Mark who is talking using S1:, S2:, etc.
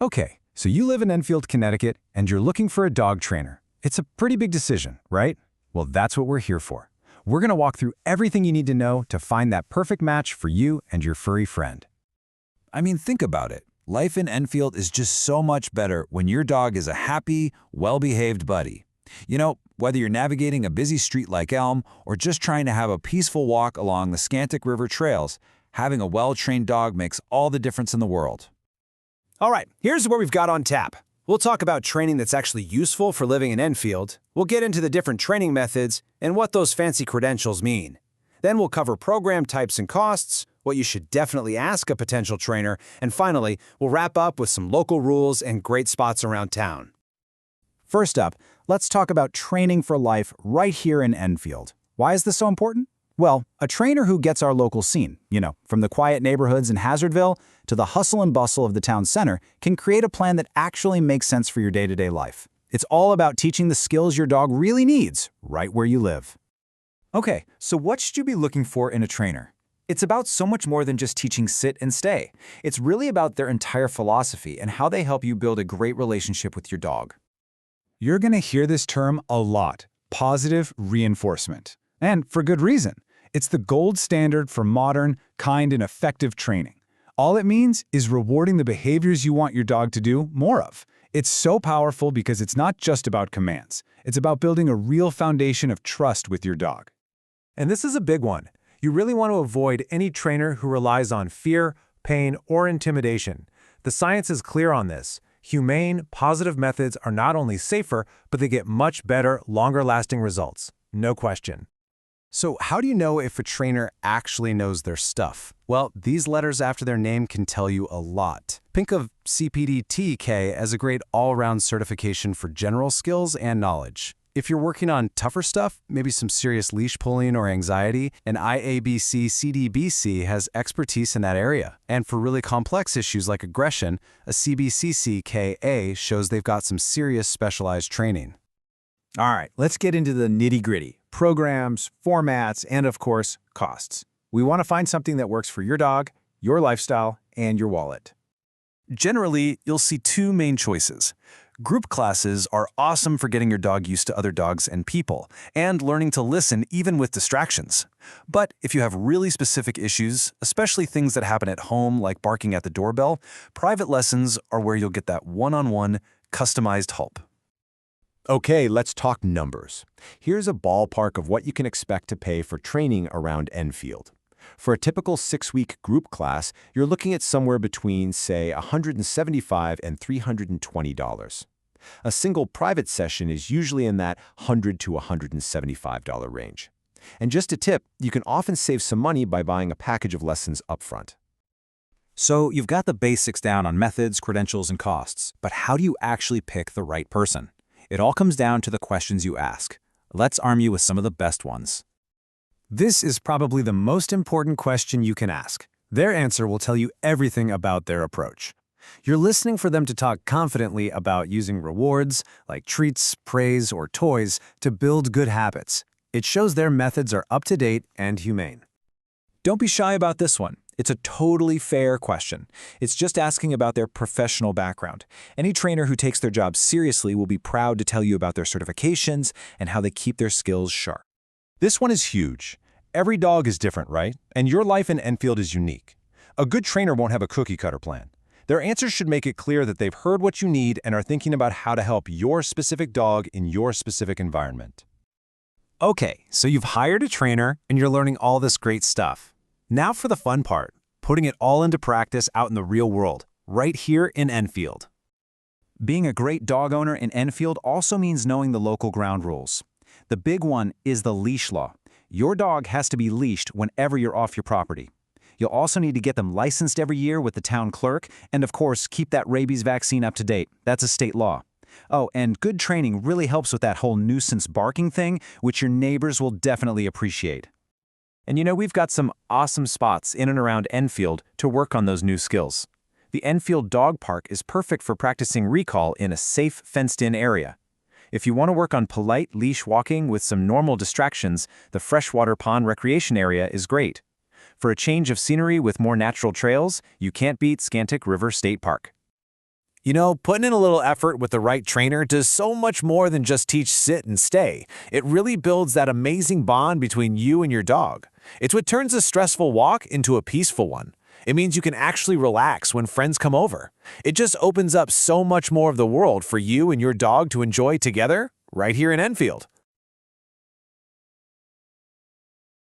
S1: Okay, so you live in Enfield, Connecticut, and you're looking for a dog trainer. It's a pretty big decision, right? Well, that's what we're here for. We're going to walk through everything you need to know to find that perfect match for you and your furry friend.
S2: I mean, think about it. Life in Enfield is just so much better when your dog is a happy, well-behaved buddy. You know, whether you're navigating a busy street like Elm or just trying to have a peaceful walk along the Scantic River trails, having a well-trained dog makes all the difference in the world.
S3: All right, here's what we've got on tap. We'll talk about training that's actually useful for living in Enfield. We'll get into the different training methods and what those fancy credentials mean. Then we'll cover program types and costs, what you should definitely ask a potential trainer, and finally, we'll wrap up with some local rules and great spots around town.
S1: First up, let's talk about training for life right here in Enfield. Why is this so important? Well, a trainer who gets our local scene, from the quiet neighborhoods in Hazardville to the hustle and bustle of the town center, can create a plan that actually makes sense for your day-to-day life. It's all about teaching the skills your dog really needs, right where you live.
S4: Okay, so what should you be looking for in a trainer? It's about so much more than just teaching sit and stay. It's really about their entire philosophy and how they help you build a great relationship with your dog.
S1: You're going to hear this term a lot, positive reinforcement. And for good reason. It's the gold standard for modern, kind, and effective training. All it means is rewarding the behaviors you want your dog to do more of. It's so powerful because it's not just about commands. It's about building a real foundation of trust with your dog.
S5: And this is a big one. You really want to avoid any trainer who relies on fear, pain, or intimidation. The science is clear on this. Humane, positive methods are not only safer, but they get much better, longer-lasting results. No question.
S3: So how do you know if a trainer actually knows their stuff? Well, these letters after their name can tell you a lot. Think of CPD-TK as a great all-around certification for general skills and knowledge. If you're working on tougher stuff, maybe some serious leash pulling or anxiety, an IABC-CDBC has expertise in that area. And for really complex issues like aggression, a CBCC-KA shows they've got some serious specialized training.
S5: All right, let's get into the nitty-gritty. Programs, formats, and of course, costs. We want to find something that works for your dog, your lifestyle, and your wallet.
S3: Generally, you'll see two main choices. Group classes are awesome for getting your dog used to other dogs and people, and learning to listen even with distractions. But if you have really specific issues, especially things that happen at home like barking at the doorbell, private lessons are where you'll get that one-on-one, customized help.
S6: Okay, let's talk numbers. Here's a ballpark of what you can expect to pay for training around Enfield. For a typical 6-week group class, you're looking at somewhere between, say, $175 and $320. A single private session is usually in that $100 to $175 range. And just a tip, you can often save some money by buying a package of lessons upfront.
S4: So you've got the basics down on methods, credentials, and costs, but how do you actually pick the right person? It all comes down to the questions you ask. Let's arm you with some of the best ones.
S3: This is probably the most important question you can ask. Their answer will tell you everything about their approach. You're listening for them to talk confidently about using rewards, like treats, praise, or toys, to build good habits. It shows their methods are up-to-date and humane.
S4: Don't be shy about this one. It's a totally fair question. It's just asking about their professional background. Any trainer who takes their job seriously will be proud to tell you about their certifications and how they keep their skills sharp.
S6: This one is huge. Every dog is different, right? And your life in Enfield is unique. A good trainer won't have a cookie-cutter plan. Their answers should make it clear that they've heard what you need and are thinking about how to help your specific dog in your specific environment.
S3: Okay, so you've hired a trainer and you're learning all this great stuff. Now for the fun part, putting it all into practice out in the real world, right here in Enfield.
S4: Being a great dog owner in Enfield also means knowing the local ground rules. The big one is the leash law. Your dog has to be leashed whenever you're off your property. You'll also need to get them licensed every year with the town clerk, and of course, keep that rabies vaccine up to date. That's a state law. Oh, and good training really helps with that whole nuisance barking thing, which your neighbors will definitely appreciate. And we've got some awesome spots in and around Enfield to work on those new skills. The Enfield Dog Park is perfect for practicing recall in a safe, fenced-in area. If you want to work on polite leash walking with some normal distractions, the freshwater pond recreation area is great. For a change of scenery with more natural trails, you can't beat Scantic River State Park.
S3: You know, putting in a little effort with the right trainer does so much more than just teach sit and stay. It really builds that amazing bond between you and your dog. It's what turns a stressful walk into a peaceful one. It means you can actually relax when friends come over. It just opens up so much more of the world for you and your dog to enjoy together right here in Enfield.